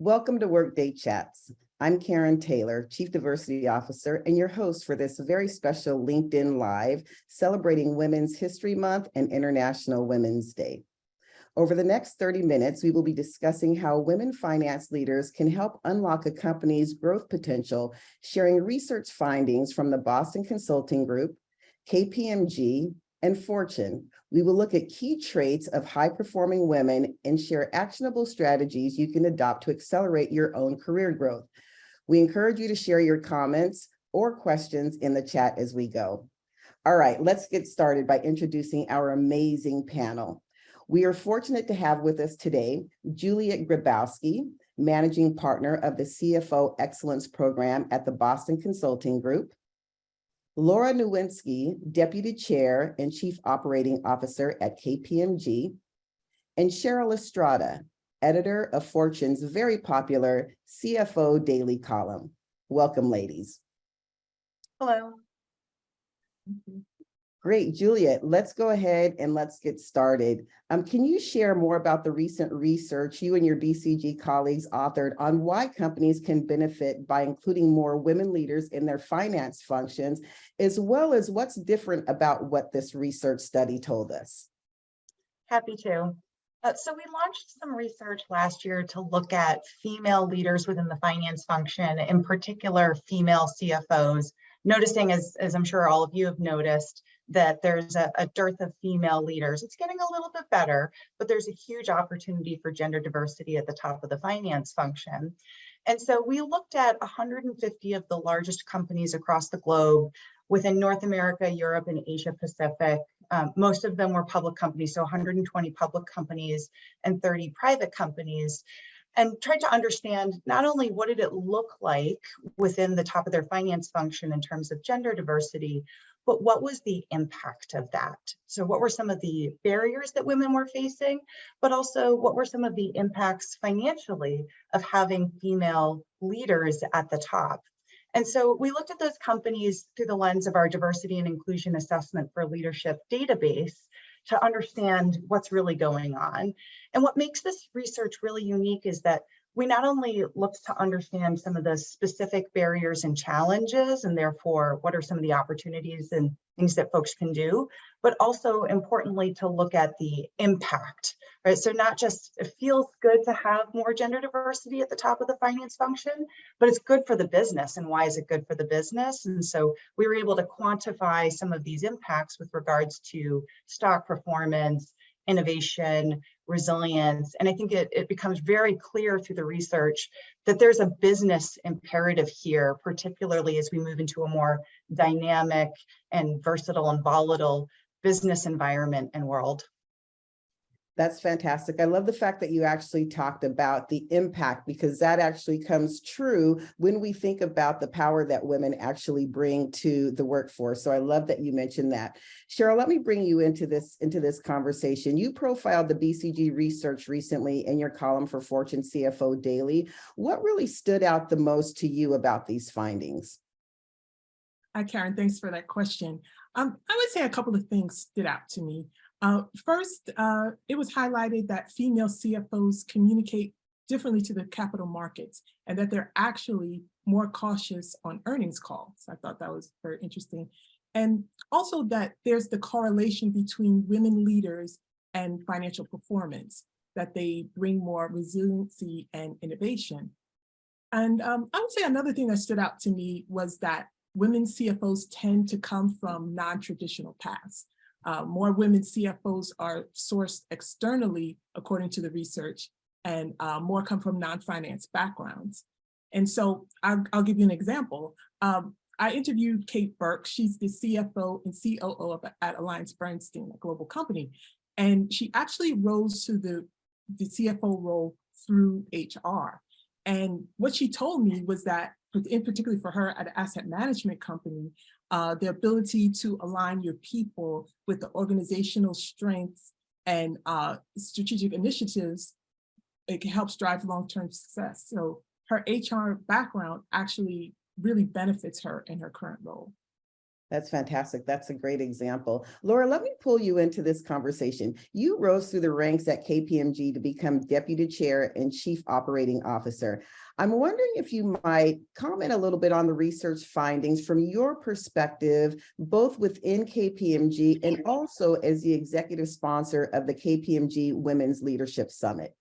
Welcome to Workday Chats. I'm Carin Taylor, Chief Diversity Officer, and your host for this very special LinkedIn Live celebrating Women's History Month and International Women's Day. Over the next 30 minutes, we will be discussing how women finance leaders can help unlock a company's growth potential, sharing research findings from the Boston Consulting Group, KPMG, and Fortune. We will look at key traits of high-performing women and share actionable strategies you can adopt to accelerate your own career growth. We encourage you to share your comments or questions in the chat as we go. All right, let's get started by introducing our amazing panel. We are fortunate to have with us today Juliet Grabowski, Managing Partner of the CFO Excellence Program at the Boston Consulting Group, Laura Newinski, Deputy Chair and Chief Operating Officer at KPMG, and Sheryl Estrada, Editor of Fortune's very popular CFO Daily column. Welcome, ladies. Hello. Great, Juliet, let's go ahead and let's get started. Can you share more about the recent research you and your BCG colleagues authored on why companies can benefit by including more women leaders in their finance functions, as well as what's different about what this research study told us? Happy to. So we launched some research last year to look at female leaders within the finance function, in particular female CFOs, noticing, as I'm sure all of you have noticed, that there's a dearth of female leaders. It's getting a little bit better, but there's a huge opportunity for gender diversity at the top of the finance function. And so we looked at 150 of the largest companies across the globe within North America, Europe, and Asia Pacific. Most of them were public companies, so 120 public companies and 30 private companies, and tried to understand not only what did it look like within the top of their finance function in terms of gender diversity, but what was the impact of that? So what were some of the barriers that women were facing, but also what were some of the impacts financially of having female leaders at the top? And so we looked at those companies through the lens of our diversity and inclusion assessment for leadership database to understand what's really going on. And what makes this research really unique is that we not only looked to understand some of the specific barriers and challenges, and therefore what are some of the opportunities and things that folks can do, but also importantly to look at the impact, right? So not just it feels good to have more gender diversity at the top of the finance function, but it's good for the business. And why is it good for the business? And so we were able to quantify some of these impacts with regards to stock performance, innovation, resilience. And I think it becomes very clear through the research that there's a business imperative here, particularly as we move into a more dynamic and versatile and volatile business environment and world. That's fantastic. I love the fact that you actually talked about the impact, because that actually comes true when we think about the power that women actually bring to the workforce. So I love that you mentioned that. Sheryl, let me bring you into this conversation. You profiled the BCG research recently in your column for Fortune CFO Daily. What really stood out the most to you about these findings? Hi, Carin, thanks for that question. I would say a couple of things stood out to me. First, it was highlighted that female CFOs communicate differently to the capital markets and that they're actually more cautious on earnings calls. I thought that was very interesting. And also that there's the correlation between women leaders and financial performance, that they bring more resiliency and innovation. And I would say another thing that stood out to me was that women CFOs tend to come from non-traditional paths. More women CFOs are sourced externally, according to the research, and more come from non-finance backgrounds. And so I'll give you an example. I interviewed Kate Burke. She's the CFO and COO at AllianceBernstein, a global company. And she actually rose to the CFO role through HR. And what she told me was that, in particular for her at an asset management company, the ability to align your people with the organizational strengths and strategic initiatives, it helps drive long-term success. So her HR background actually really benefits her in her current role. That's fantastic. That's a great example. Laura, let me pull you into this conversation. You rose through the ranks at KPMG to become Deputy Chair and Chief Operating Officer. I'm wondering if you might comment a little bit on the research findings from your perspective, both within KPMG and also as the executive sponsor of the KPMG Women's Leadership Summit.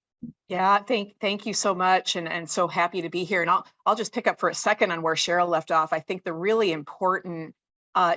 Yeah, thank you so much, and so happy to be here. And I'll just pick up for a second on where Sheryl left off. I think the really important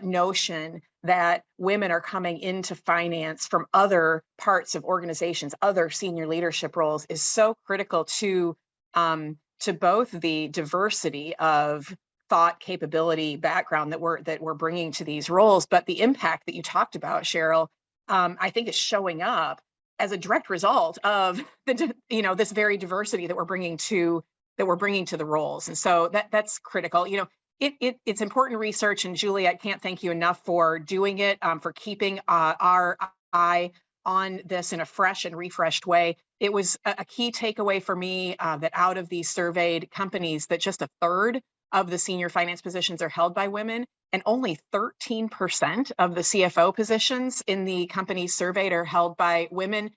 notion that women are coming into finance from other parts of organizations, other senior leadership roles, is so critical to both the diversity of thought, capability, background that we're bringing to these roles, but the impact that you talked about, Sheryl, I think is showing up as a direct result of this very diversity that we're bringing to the roles. And so that's critical. It's important research, and Juliet, can't thank you enough for doing it, for keeping our eye on this in a fresh and refreshed way. It was a key takeaway for me that out of these surveyed companies, that just a third of the senior finance positions are held by women, and only 13% of the CFO positions in the companies surveyed are held by women,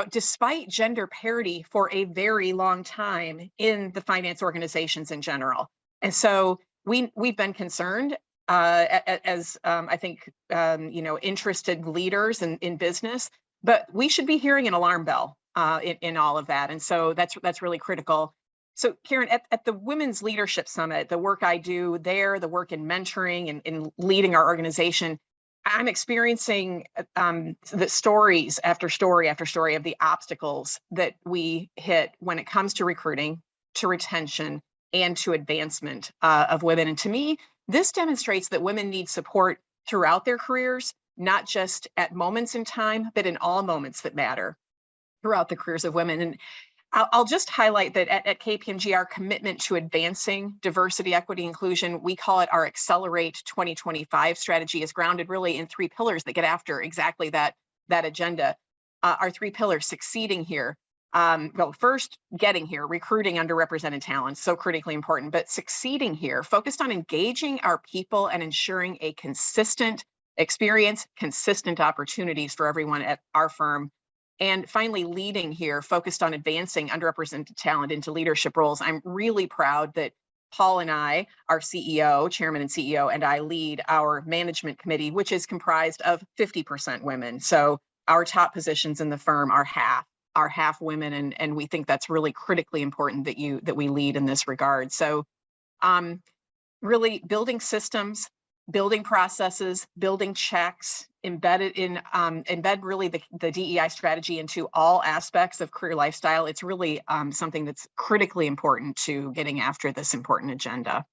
despite gender parity for a very long time in the finance organizations in general. And so we've been concerned as I think, interested leaders in business, but we should be hearing an alarm bell in all of that. And so that's really critical. So Carin, at the Women's Leadership Summit, the work I do there, the work in mentoring and in leading our organization, I'm experiencing the stories after story after story of the obstacles that we hit when it comes to recruiting, to retention, and to advancement of women. And to me, this demonstrates that women need support throughout their careers, not just at moments in time, but in all moments that matter throughout the careers of women. And I'll just highlight that at KPMG, our commitment to advancing diversity, equity, inclusion, we call it our Accelerate 2025 strategy, is grounded really in 3 pillars that get after exactly that agenda. Our 3 pillars: succeeding here. First, getting here, recruiting underrepresented talent, so critically important, but succeeding here, focused on engaging our people and ensuring a consistent experience, consistent opportunities for everyone at our firm. And finally, leading here, focused on advancing underrepresented talent into leadership roles. I'm really proud that Paul and I, our CEO, chairman and CEO, and I lead our management committee, which is comprised of 50% women. So our top positions in the firm are half women, and we think that's really critically important that we lead in this regard. So really building systems, building processes, building checks, embed really the DEI strategy into all aspects of career lifestyle. It's really something that's critically important to getting after this important agenda.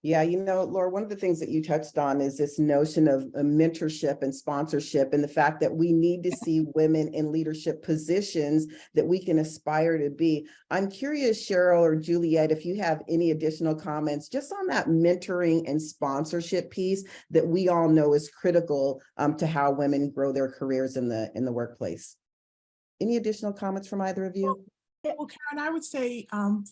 Yeah, Laura, one of the things that you touched on is this notion of mentorship and sponsorship, and the fact that we need to see women in leadership positions that we can aspire to be. I'm curious, Sheryl or Juliet, if you have any additional comments just on that mentoring and sponsorship piece that we all know is critical to how women grow their careers in the workplace. Any additional comments from either of you? Well, Carin, I would say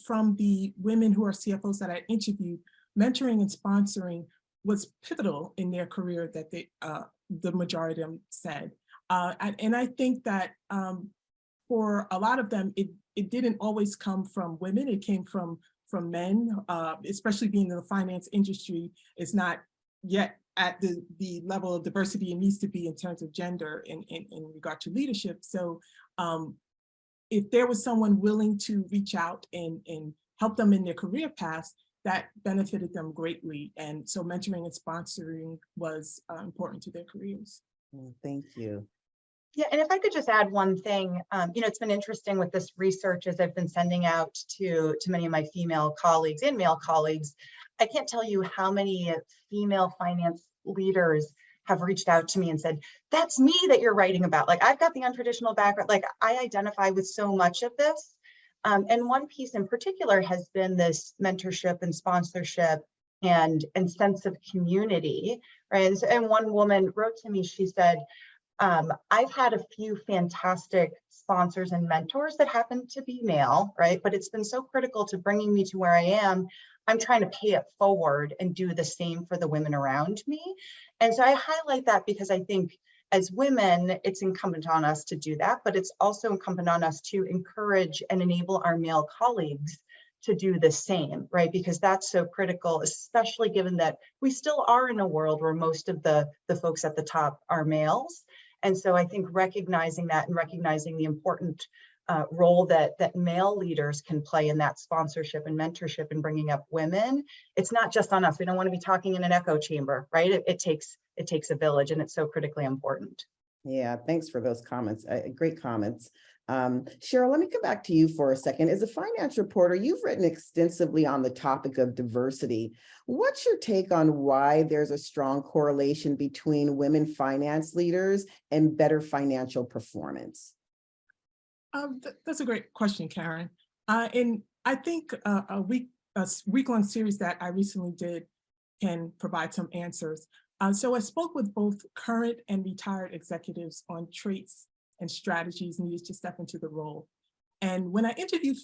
from the women who are CFOs that I interviewed, mentoring and sponsoring was pivotal in their career, that the majority of them said. And I think that for a lot of them, it didn't always come from women, it came from men, especially being in the finance industry. It's not yet at the level of diversity it needs to be in terms of gender in regard to leadership. So if there was someone willing to reach out and help them in their career paths, that benefited them greatly. And so mentoring and sponsoring was important to their careers. Thank you. Yeah, and if I could just add one thing, it's been interesting with this research as I've been sending out to many of my female colleagues and male colleagues. I can't tell you how many female finance leaders have reached out to me and said, that's me that you're writing about. Like, I've got the untraditional background, like I identify with so much of this. And one piece in particular has been this mentorship and sponsorship and sense of community, right? And one woman wrote to me, she said, I've had a few fantastic sponsors and mentors that happen to be male, right? But it's been so critical to bringing me to where I am. I'm trying to pay it forward and do the same for the women around me. And so I highlight that because I think as women, it's incumbent on us to do that, but it's also incumbent on us to encourage and enable our male colleagues to do the same, right? Because that's so critical, especially given that we still are in a world where most of the folks at the top are males. And so I think recognizing that and recognizing the important role that male leaders can play in that sponsorship and mentorship and bringing up women, it's not just on us. We don't want to be talking in an echo chamber, right? It takes a village, and it's so critically important. Yeah, thanks for those comments. Great comments. Sheryl, let me come back to you for a second. As a finance reporter, you've written extensively on the topic of diversity. What's your take on why there's a strong correlation between women finance leaders and better financial performance? That's a great question, Carin. And I think a week-long series that I recently did can provide some answers. So I spoke with both current and retired executives on traits and strategies needed to step into the role. And when I interviewed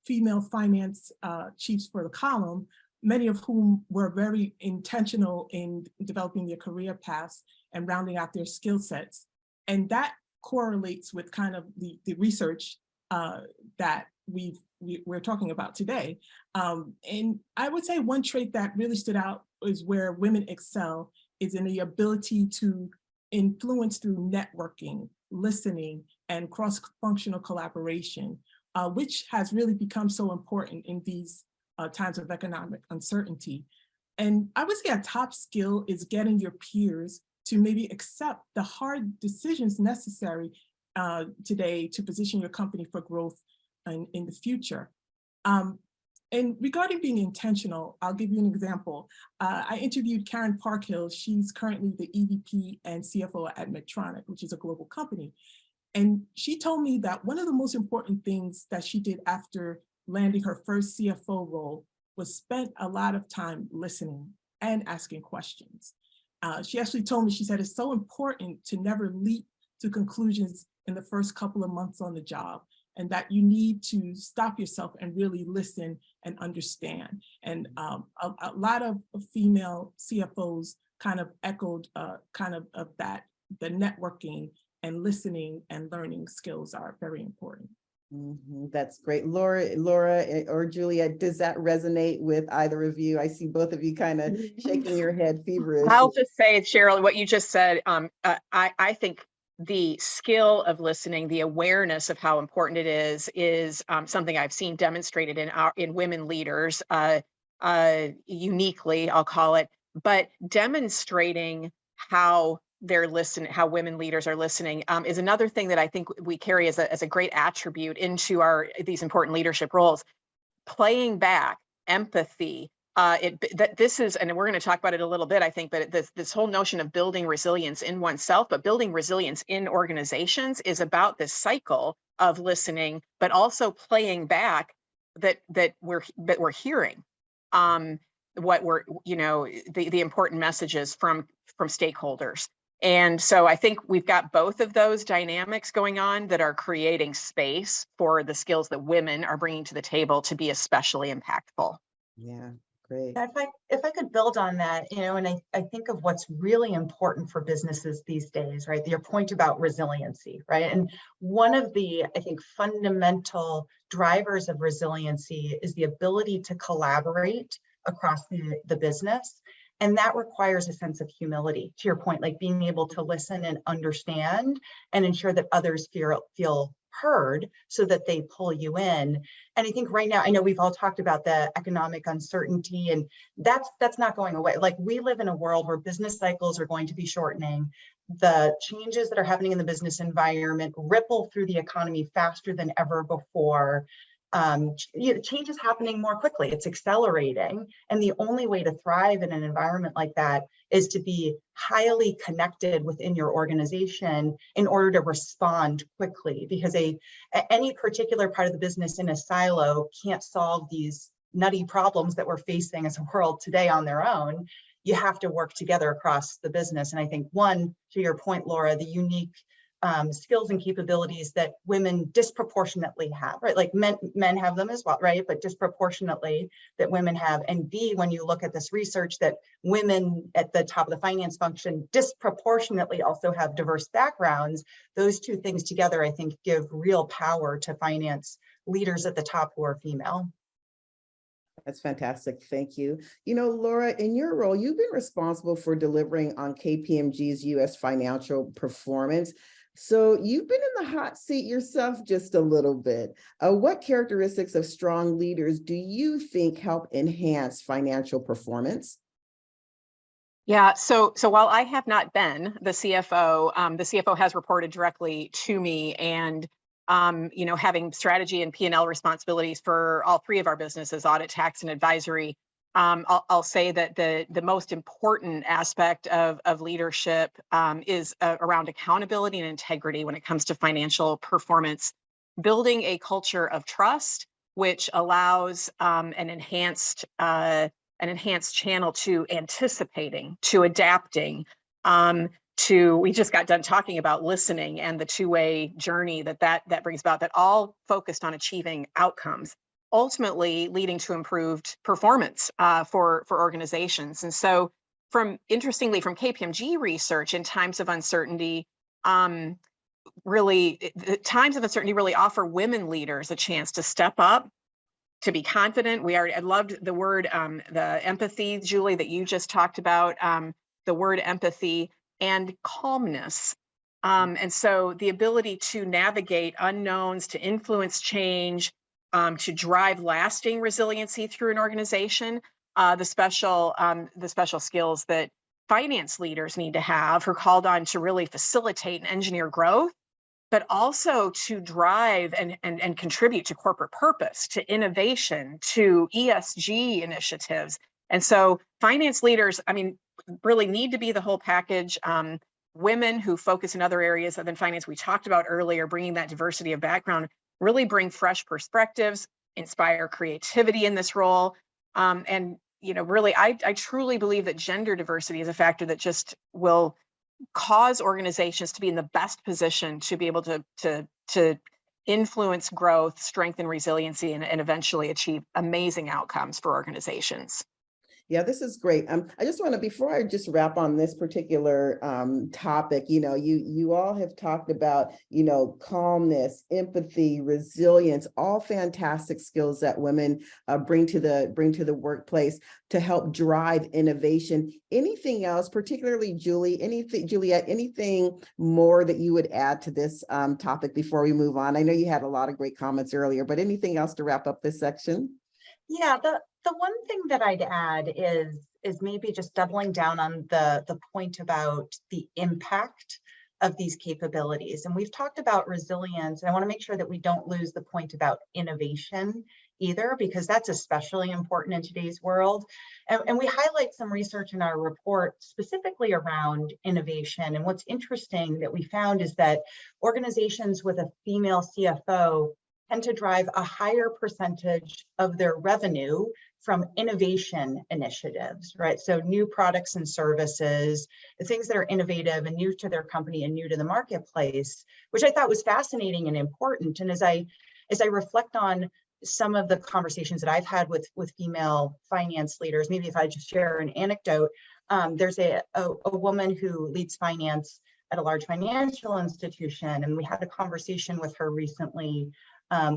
female finance chiefs for the column, many of whom were very intentional in developing their career paths and rounding out their skill sets. And that correlates with kind of the research that we're talking about today. And I would say one trait that really stood out is where women excel is in the ability to influence through networking, listening, and cross-functional collaboration, which has really become so important in these times of economic uncertainty. And I would say a top skill is getting your peers to maybe accept the hard decisions necessary today to position your company for growth in the future. And regarding being intentional, I'll give you an example. I interviewed Karen Parkhill. She's currently the EVP and CFO at Medtronic, which is a global company. And she told me that one of the most important things that she did after landing her first CFO role was spent a lot of time listening and asking questions. She actually told me, she said, it's so important to never leap to conclusions in the first couple of months on the job, and that you need to stop yourself and really listen and understand. And a lot of female CFOs kind of echoed that the networking and listening and learning skills are very important. Mm-hmm. That's great. Laura or Juliet, does that resonate with either of you? I see both of you kind of shaking your head feverishly. I'll just say, Sheryl, what you just said, I think the skill of listening, the awareness of how important it is something I've seen demonstrated in women leaders, uniquely, I'll call it, but demonstrating how they're listening, how women leaders are listening, is another thing that I think we carry as a great attribute into these important leadership roles. Playing back, empathy. This is, and we're going to talk about it a little bit, I think, but this whole notion of building resilience in oneself, but building resilience in organizations is about this cycle of listening, but also playing back that we're hearing what we're, the important messages from stakeholders. And so I think we've got both of those dynamics going on that are creating space for the skills that women are bringing to the table to be especially impactful. Yeah, great. If I could build on that, and I think of what's really important for businesses these days, right? Your point about resiliency, right? And one of the, I think, fundamental drivers of resiliency is the ability to collaborate across the business. And that requires a sense of humility, to your point, like being able to listen and understand and ensure that others feel heard so that they pull you in. And I think right now, I know we've all talked about the economic uncertainty, and that's not going away. Like, we live in a world where business cycles are going to be shortening. The changes that are happening in the business environment ripple through the economy faster than ever before. Change is happening more quickly. It's accelerating. And the only way to thrive in an environment like that is to be highly connected within your organization in order to respond quickly, because any particular part of the business in a silo can't solve these nutty problems that we're facing as a world today on their own. You have to work together across the business. And I think, one, to your point, Laura, the unique skills and capabilities that women disproportionately have, right? Like men have them as well, right? But disproportionately that women have. And B, when you look at this research, that women at the top of the finance function disproportionately also have diverse backgrounds, those two things together, I think, give real power to finance leaders at the top who are female. That's fantastic. Thank you. You know, Laura, in your role, you've been responsible for delivering on KPMG's U.S. financial performance. So you've been in the hot seat yourself just a little bit. What characteristics of strong leaders do you think help enhance financial performance? Yeah, so while I have not been the CFO has reported directly to me, and having strategy and P&L responsibilities for all three of our businesses, audit, tax, and advisory. I'll say that the most important aspect of leadership is around accountability and integrity when it comes to financial performance, building a culture of trust, which allows an enhanced channel to anticipating, to adapting, we just got done talking about listening and the two-way journey that brings about, that all focused on achieving outcomes, ultimately leading to improved performance for organizations. And so interestingly, from KPMG research, in times of uncertainty, really offer women leaders a chance to step up, to be confident. I loved the word, the empathy, Julie, that you just talked about, the word empathy and calmness. And so the ability to navigate unknowns, to influence change, to drive lasting resiliency through an organization, the special skills that finance leaders need to have, who are called on to really facilitate and engineer growth, but also to drive and contribute to corporate purpose, to innovation, to ESG initiatives. And so finance leaders, really need to be the whole package. Women who focus in other areas other than finance, we talked about earlier, bringing that diversity of background, really bring fresh perspectives, inspire creativity in this role. Really, I truly believe that gender diversity is a factor that just will cause organizations to be in the best position to be able to influence growth, strengthen resiliency, and eventually achieve amazing outcomes for organizations. Yeah, this is great. I just want to, before I just wrap on this particular topic, you all have talked about, calmness, empathy, resilience, all fantastic skills that women bring to the workplace to help drive innovation. Anything else, particularly Juliet, anything more that you would add to this topic before we move on? I know you had a lot of great comments earlier, but anything else to wrap up this section? Yeah, the one thing that I'd add is maybe just doubling down on the point about the impact of these capabilities. And we've talked about resilience, and I want to make sure that we don't lose the point about innovation either, because that's especially important in today's world. And we highlight some research in our report specifically around innovation. And what's interesting that we found is that organizations with a female CFO tend to drive a higher percentage of their revenue from innovation initiatives, right? So new products and services, the things that are innovative and new to their company and new to the marketplace, which I thought was fascinating and important. And as I reflect on some of the conversations that I've had with female finance leaders, maybe if I just share an anecdote, there's a woman who leads finance at a large financial institution, and we had a conversation with her recently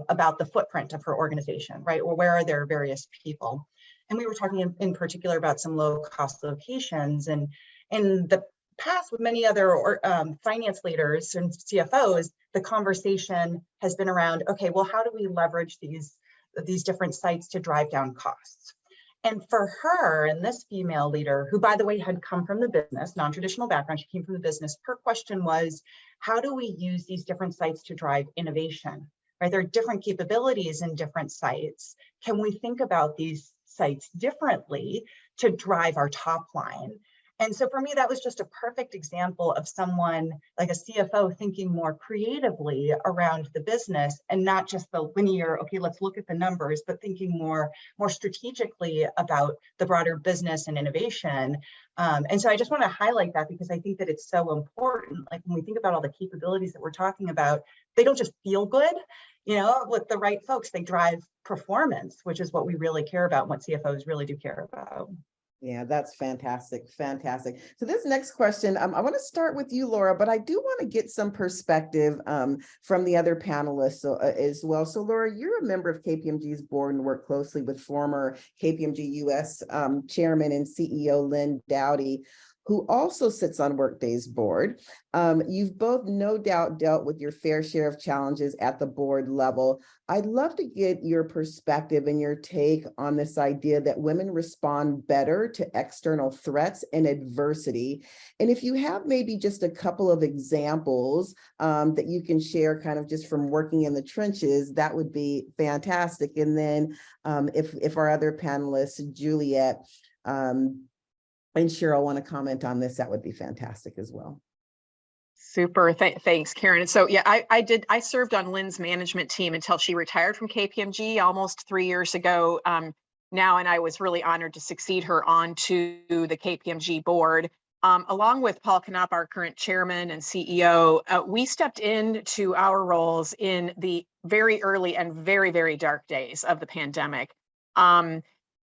about the footprint of her organization, right? Or where are their various people? And we were talking in particular about some low-cost locations. And in the past, with many other finance leaders and CFOs, the conversation has been around, okay, well, how do we leverage these different sites to drive down costs? And for her, and this female leader, who, by the way, had come from the business, non-traditional background, she came from the business, her question was, how do we use these different sites to drive innovation? Right? There are different capabilities in different sites. Can we think about these sites differently to drive our top line? And so for me, that was just a perfect example of someone like a CFO thinking more creatively around the business and not just the linear, okay, let's look at the numbers, but thinking more strategically about the broader business and innovation. And so I just want to highlight that because I think that it's so important. Like when we think about all the capabilities that we're talking about, they don't just feel good. With the right folks, they drive performance, which is what we really care about, and what CFOs really do care about. Yeah, that's fantastic. Fantastic. So this next question, I want to start with you, Laura, but I do want to get some perspective from the other panelists as well. So Laura, you're a member of KPMG's board and work closely with former KPMG US Chairman and CEO Lynn Dowdy, who also sits on Workday's board. You've both no doubt dealt with your fair share of challenges at the board level. I'd love to get your perspective and your take on this idea that women respond better to external threats and adversity. And if you have maybe just a couple of examples that you can share kind of just from working in the trenches, that would be fantastic. And then if our other panelists, Juliet, and Sheryl want to comment on this, that would be fantastic as well. Super. Thanks, Carin. And so, yeah, I served on Lynn's management team until she retired from KPMG almost 3 years ago now, and I was really honored to succeed her onto the KPMG board. Along with Paul Knopp, our current chairman and CEO, we stepped into our roles in the very early and very, very dark days of the pandemic.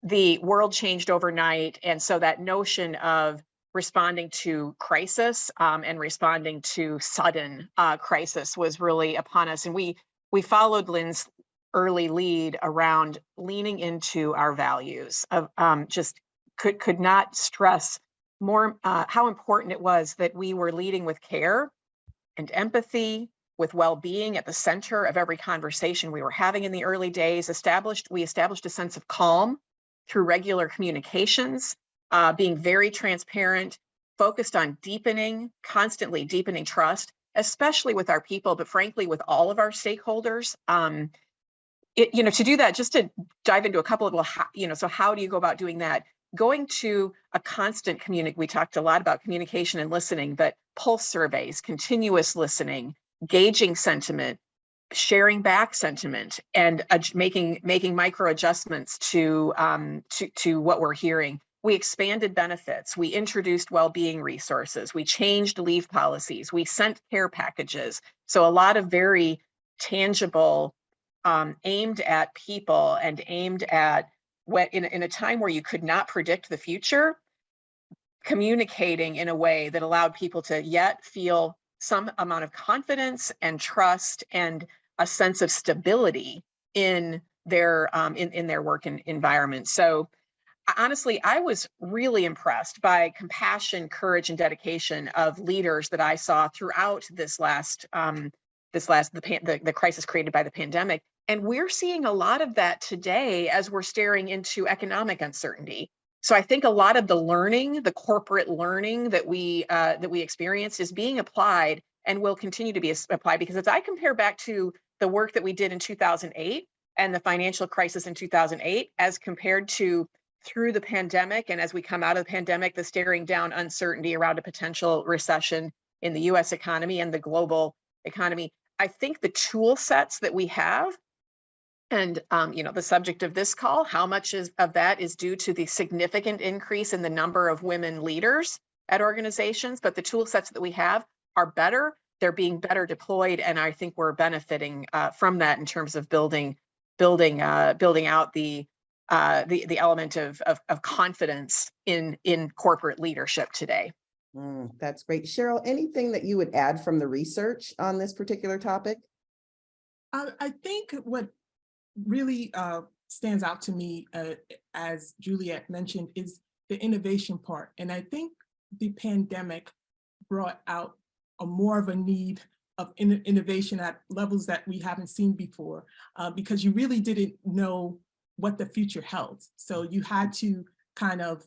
The world changed overnight. And so that notion of responding to crisis and responding to sudden crisis was really upon us. And we followed Lynn's early lead around leaning into our values of just could not stress more how important it was that we were leading with care and empathy, with well-being at the center of every conversation we were having in the early days. We established a sense of calm through regular communications, being very transparent, focused on constantly deepening trust, especially with our people, but frankly, with all of our stakeholders. To do that, just to dive into a couple of, so how do you go about doing that? Going to a constant we talked a lot about communication and listening, but pulse surveys, continuous listening, gauging sentiment, sharing back sentiment, and making micro adjustments to what we're hearing. We expanded benefits. We introduced well-being resources. We changed leave policies. We sent care packages. So a lot of very tangible, aimed at people and aimed at in a time where you could not predict the future, communicating in a way that allowed people to yet feel some amount of confidence and trust and a sense of stability in their work environment. So honestly, I was really impressed by compassion, courage, and dedication of leaders that I saw throughout the crisis created by the pandemic. And we're seeing a lot of that today as we're staring into economic uncertainty. So I think a lot of the corporate learning that we experienced is being applied and will continue to be applied, because as I compare back to the work that we did in 2008 and the financial crisis in 2008, as compared to through the pandemic, and as we come out of the pandemic, the staring down uncertainty around a potential recession in the US economy and the global economy, I think the tool sets that we have, and the subject of this call, how much of that is due to the significant increase in the number of women leaders at organizations, but the tool sets that we have are better. They're being better deployed, and I think we're benefiting from that in terms of building out the element of confidence in corporate leadership today. That's great. Sheryl, anything that you would add from the research on this particular topic? I think what really stands out to me, as Juliet mentioned, is the innovation part. And I think the pandemic brought out more of a need of innovation at levels that we haven't seen before, because you really didn't know what the future held. So you had to kind of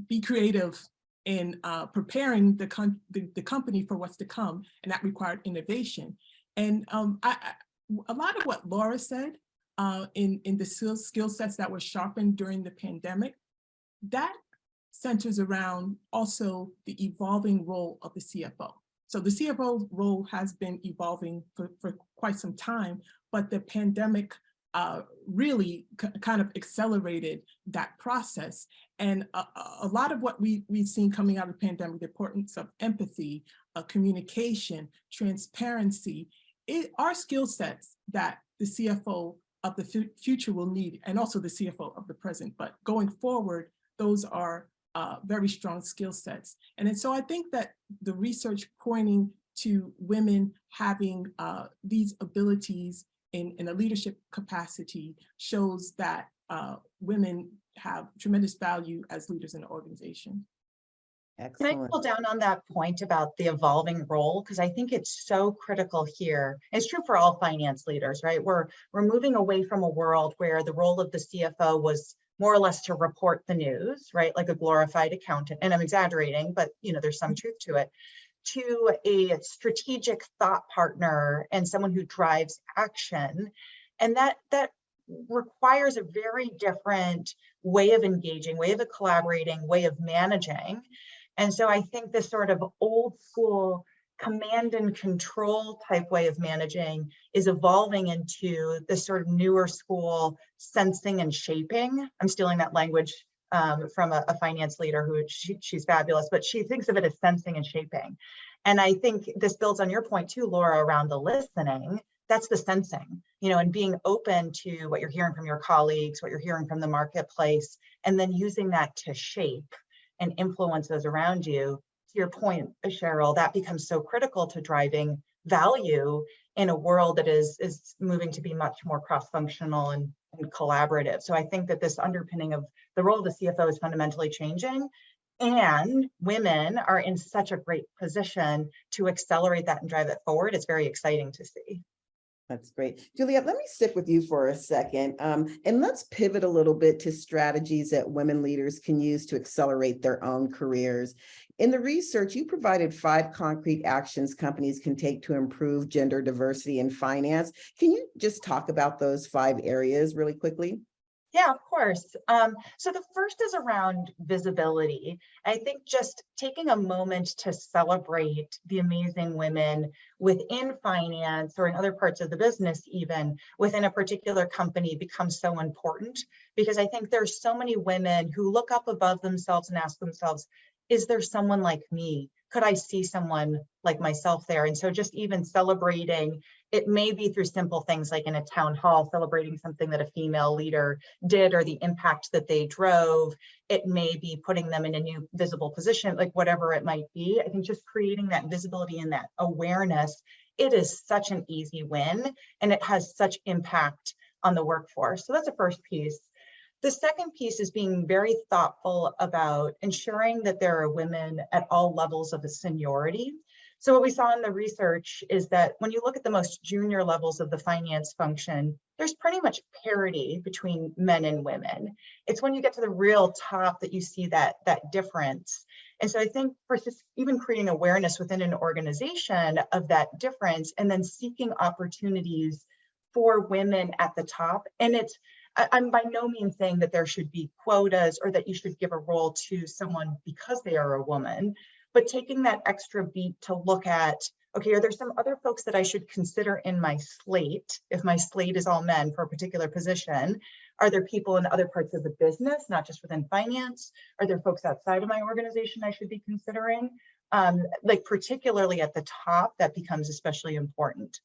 be creative in preparing the company for what's to come, and that required innovation. And a lot of what Laura said in the skill sets that were sharpened during the pandemic, that centers around also the evolving role of the CFO. So the CFO role has been evolving for quite some time, but the pandemic really kind of accelerated that process. And a lot of what we've seen coming out of the pandemic, the importance of empathy, communication, transparency, are skill sets that the CFO of the future will need, and also the CFO of the present. But going forward, those are very strong skill sets. And so I think that the research pointing to women having these abilities in a leadership capacity shows that women have tremendous value as leaders in the organization. Excellent. Can I pull down on that point about the evolving role? Because I think it's so critical here. It's true for all finance leaders, right? We're moving away from a world where the role of the CFO was more or less to report the news, right? Like a glorified accountant. And I'm exaggerating, but there's some truth to it. To a strategic thought partner and someone who drives action. And that requires a very different way of engaging, way of collaborating, way of managing. And so I think this sort of old school command and control type way of managing is evolving into this sort of newer school sensing and shaping. I'm stealing that language from a finance leader who she's fabulous, but she thinks of it as sensing and shaping. And I think this builds on your point too, Laura, around the listening. That's the sensing, and being open to what you're hearing from your colleagues, what you're hearing from the marketplace, and then using that to shape and influence those around you. To your point, Sheryl, that becomes so critical to driving value in a world that is moving to be much more cross-functional and collaborative. So I think that this underpinning of the role of the CFO is fundamentally changing, and women are in such a great position to accelerate that and drive it forward. It's very exciting to see. That's great. Juliet, let me stick with you for a second. And let's pivot a little bit to strategies that women leaders can use to accelerate their own careers. In the research, you provided 5 concrete actions companies can take to improve gender diversity in finance. Can you just talk about those 5 areas really quickly? Yeah, of course. So the first is around visibility. I think just taking a moment to celebrate the amazing women within finance or in other parts of the business, even within a particular company, becomes so important, because I think there's so many women who look up above themselves and ask themselves, is there someone like me? Could I see someone like myself there? And so just even celebrating, it may be through simple things like in a town hall, celebrating something that a female leader did or the impact that they drove. It may be putting them in a new visible position, like whatever it might be. I think just creating that visibility and that awareness, it is such an easy win, and it has such impact on the workforce. So that's the first piece. The second piece is being very thoughtful about ensuring that there are women at all levels of the seniority. So what we saw in the research is that when you look at the most junior levels of the finance function, there's pretty much parity between men and women. It's when you get to the real top that you see that difference. And so I think for just even creating awareness within an organization of that difference, and then seeking opportunities for women at the top. And I'm by no means saying that there should be quotas or that you should give a role to someone because they are a woman, but taking that extra beat to look at, okay, are there some other folks that I should consider in my slate? If my slate is all men for a particular position, are there people in other parts of the business, not just within finance? Are there folks outside of my organization I should be considering? Like particularly at the top, that becomes especially important.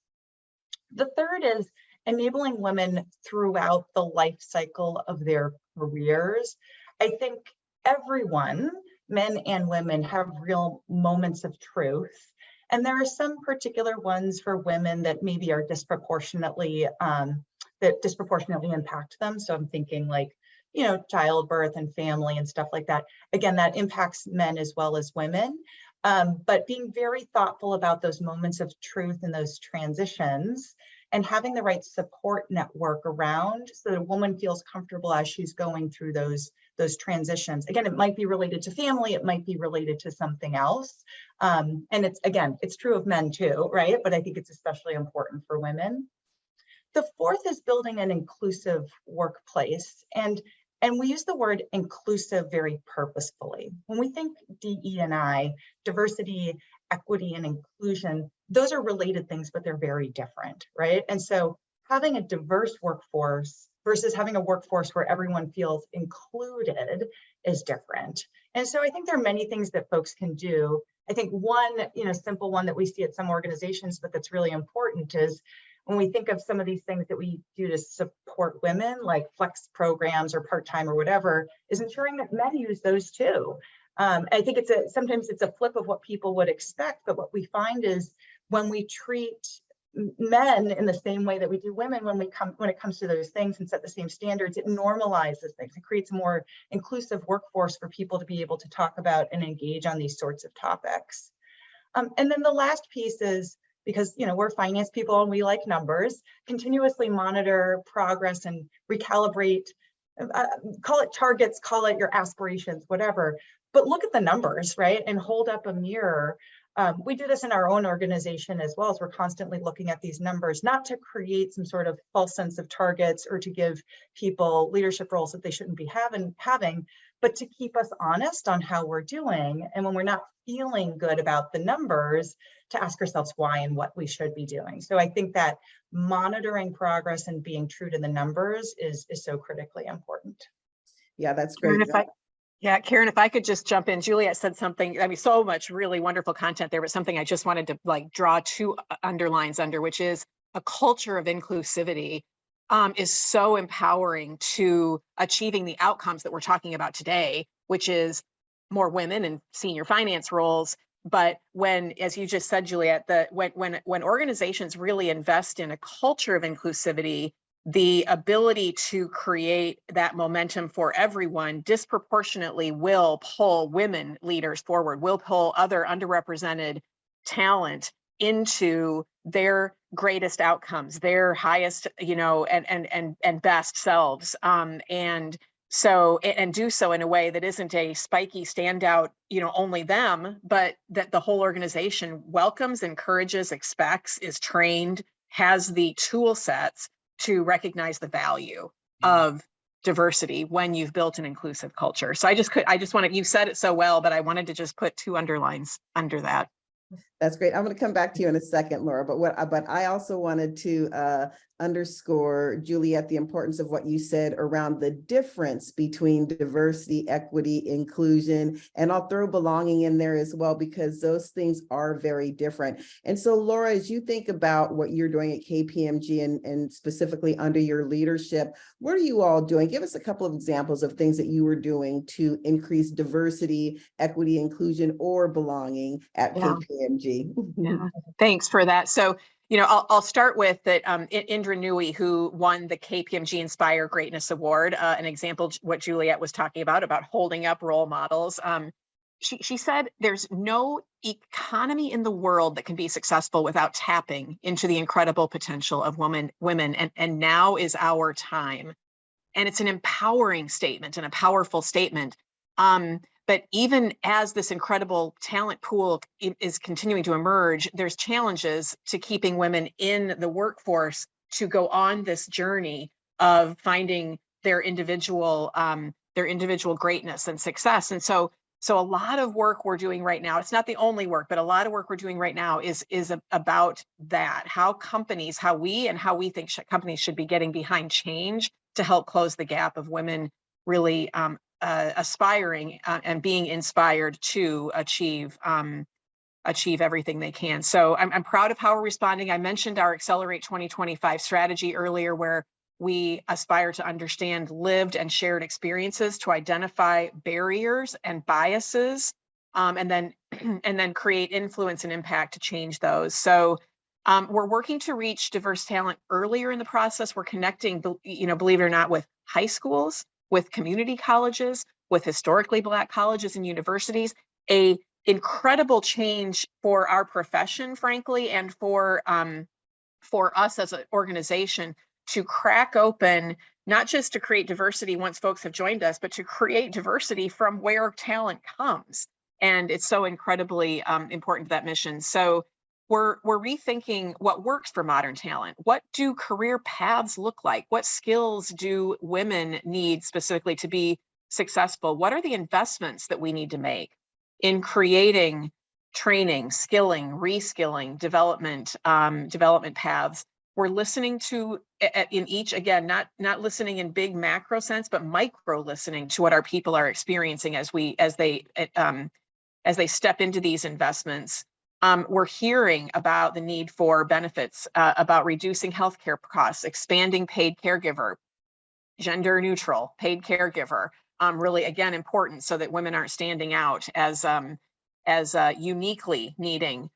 The third is enabling women throughout the life cycle of their careers. I think everyone, men and women, have real moments of truth. And there are some particular ones for women that maybe are disproportionately impact them. So I'm thinking like, childbirth and family and stuff like that. Again, that impacts men as well as women. But being very thoughtful about those moments of truth and those transitions, and having the right support network around so that a woman feels comfortable as she's going through those transitions. Again, it might be related to family, it might be related to something else. And it's true of men too, right? But I think it's especially important for women. The fourth is building an inclusive workplace. And And we use the word inclusive very purposefully. When we think DE&I, diversity, equity, and inclusion, those are related things, but they're very different, right? And so having a diverse workforce versus having a workforce where everyone feels included is different. And so I think there are many things that folks can do. I think one, simple one that we see at some organizations, but that's really important is when we think of some of these things that we do to support women, like flex programs or part-time or whatever, is ensuring that men use those too. I think sometimes it's a flip of what people would expect, but what we find is when we treat men in the same way that we do women, when it comes to those things and set the same standards, it normalizes things. It creates a more inclusive workforce for people to be able to talk about and engage on these sorts of topics. And then the last piece is, because we're finance people and we like numbers, continuously monitor progress and recalibrate, call it targets, call it your aspirations, whatever, but look at the numbers, right? And hold up a mirror. We do this in our own organization as well, as we're constantly looking at these numbers, not to create some sort of false sense of targets or to give people leadership roles that they shouldn't be having, but to keep us honest on how we're doing. And when we're not feeling good about the numbers, to ask ourselves why and what we should be doing. So I think that monitoring progress and being true to the numbers is so critically important. Yeah, that's great. Carin, if I could just jump in. Juliet said something, so much really wonderful content there, but something I just wanted to draw two underlines under, which is a culture of inclusivity is so empowering to achieving the outcomes that we're talking about today, which is more women in senior finance roles. But when, as you just said, Juliet, when organizations really invest in a culture of inclusivity, the ability to create that momentum for everyone disproportionately will pull women leaders forward, will pull other underrepresented talent into their greatest outcomes, their highest, and best selves. And do so in a way that isn't a spiky standout, only them, but that the whole organization welcomes, encourages, expects, is trained, has the tool sets to recognize the value of diversity when you've built an inclusive culture. So I just wanted, you said it so well, but I wanted to just put two underlines under that. That's great. I'm going to come back to you in a second, Laura, but I also wanted to underscore, Juliet, the importance of what you said around the difference between diversity, equity, inclusion, and I'll throw belonging in there as well, because those things are very different. And so, Laura, as you think about what you're doing at KPMG and specifically under your leadership, what are you all doing? Give us a couple of examples of things that you were doing to increase diversity, equity, inclusion, or belonging at KPMG. Yeah, thanks for that. So, I'll start with that. Indra Nui, who won the KPMG Inspire Greatness Award, an example what Juliet was talking about holding up role models. She said there's no economy in the world that can be successful without tapping into the incredible potential of women, and now is our time. And it's an empowering statement and a powerful statement. But even as this incredible talent pool is continuing to emerge, there's challenges to keeping women in the workforce to go on this journey of finding their individual greatness and success. And so a lot of work we're doing right now, it's not the only work, but a lot of work we're doing right now is about that, how we think companies should be getting behind change to help close the gap of women really aspiring and being inspired to achieve everything they can. So I'm proud of how we're responding. I mentioned our Accelerate 2025 strategy earlier, where we aspire to understand lived and shared experiences to identify barriers and biases, and then create influence and impact to change those. So we're working to reach diverse talent earlier in the process. We're connecting, believe it or not, with high schools, with community colleges, with historically Black colleges and universities, a incredible change for our profession, frankly, and for us as an organization to crack open, not just to create diversity once folks have joined us, but to create diversity from where talent comes. And it's so incredibly important to that mission. So we're rethinking what works for modern talent. What do career paths look like? What skills do women need specifically to be successful? What are the investments that we need to make in creating training, skilling, reskilling, development paths? We're listening to in each, again, not listening in big macro sense, but micro listening to what our people are experiencing as they step into these investments. We're hearing about the need for benefits, about reducing healthcare costs, expanding paid caregiver, gender neutral paid caregiver. Really, again, important so that women aren't standing out as uniquely needing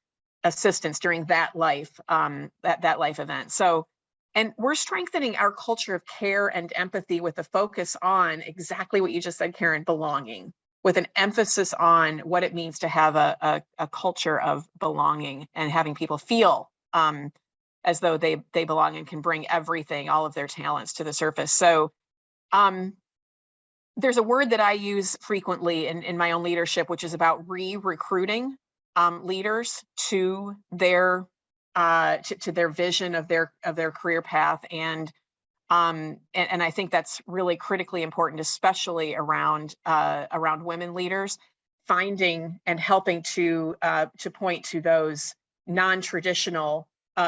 assistance during that life event. So, and we're strengthening our culture of care and empathy with a focus on exactly what you just said, Carin, belonging, with an emphasis on what it means to have a culture of belonging and having people feel as though they belong and can bring everything, all of their talents to the surface. So there's a word that I use frequently in my own leadership, which is about re-recruiting leaders to their vision of their career path, and I think that's really critically important, especially around women leaders, finding and helping to point to those non-traditional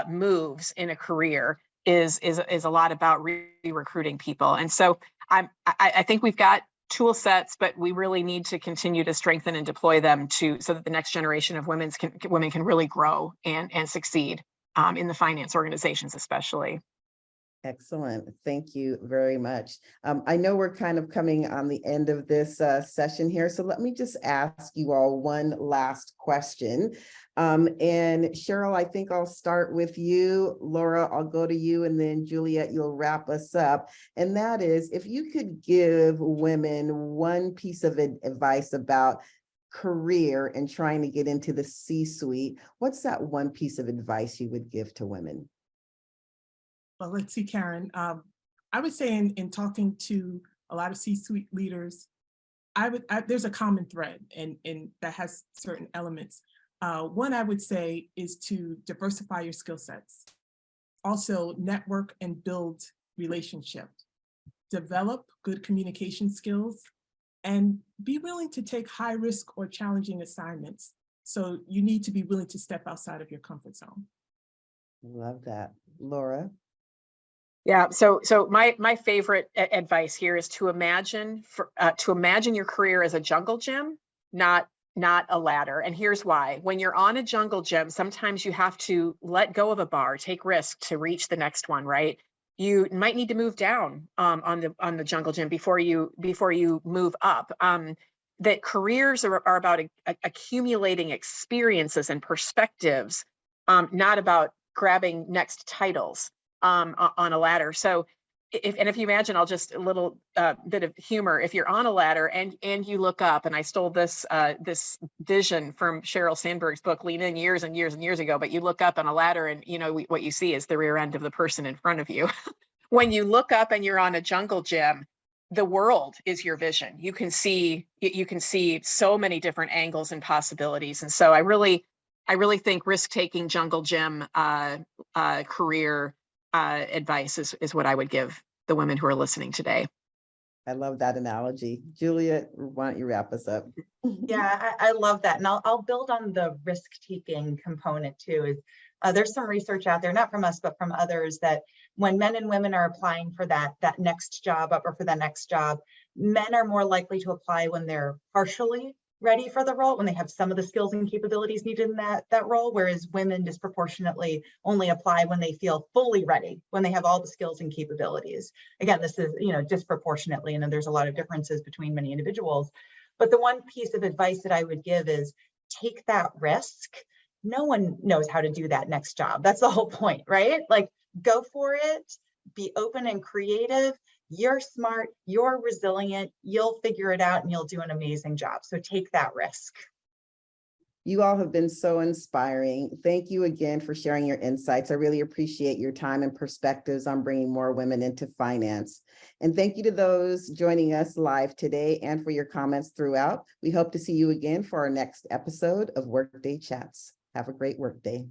moves in a career is a lot about re-recruiting people. And so I think we've got tool sets, but we really need to continue to strengthen and deploy them so that the next generation of women can really grow and succeed in the finance organizations, especially. Excellent. Thank you very much. I know we're kind of coming on the end of this session here, so let me just ask you all one last question. And Sheryl, I think I'll start with you. Laura, I'll go to you, and then Juliet, you'll wrap us up. And that is, if you could give women one piece of advice about career and trying to get into the C-suite, what's that one piece of advice you would give to women? Well, let's see, Carin. I would say in talking to a lot of C-suite leaders, there's a common thread, and that has certain elements. One I would say is to diversify your skill sets. Also, network and build relationships. Develop good communication skills, and be willing to take high risk or challenging assignments. So you need to be willing to step outside of your comfort zone. Love that. Laura? Yeah, so my favorite advice here is to imagine your career as a jungle gym, not a ladder. And here's why. When you're on a jungle gym, sometimes you have to let go of a bar, take risk to reach the next one, right? You might need to move down on the jungle gym before you move up. That careers are about accumulating experiences and perspectives, not about grabbing next titles on a ladder. So if you imagine, I'll just a little bit of humor. If you're on a ladder and you look up, and I stole this vision from Sheryl Sandberg's book Lean In years and years and years ago, but you look up on a ladder and what you see is the rear end of the person in front of you. When you look up and you're on a jungle gym, the world is your vision. You can see so many different angles and possibilities. And so I really think risk-taking jungle gym career advice is what I would give the women who are listening today. I love that analogy. Juliet, why don't you wrap us up? Yeah, I love that. And I'll build on the risk-taking component too. There's some research out there, not from us, but from others, that when men and women are applying for that next job up or for that next job, men are more likely to apply when they're partially ready for the role, when they have some of the skills and capabilities needed in that role, whereas women disproportionately only apply when they feel fully ready, when they have all the skills and capabilities. Again, this is, disproportionately, and there's a lot of differences between many individuals. But the one piece of advice that I would give is take that risk. No one knows how to do that next job. That's the whole point, right? Like, go for it, be open and creative. You're smart, you're resilient, you'll figure it out, and you'll do an amazing job. So take that risk. You all have been so inspiring. Thank you again for sharing your insights. I really appreciate your time and perspectives on bringing more women into finance. And thank you to those joining us live today and for your comments throughout. We hope to see you again for our next episode of Workday Chats. Have a great workday.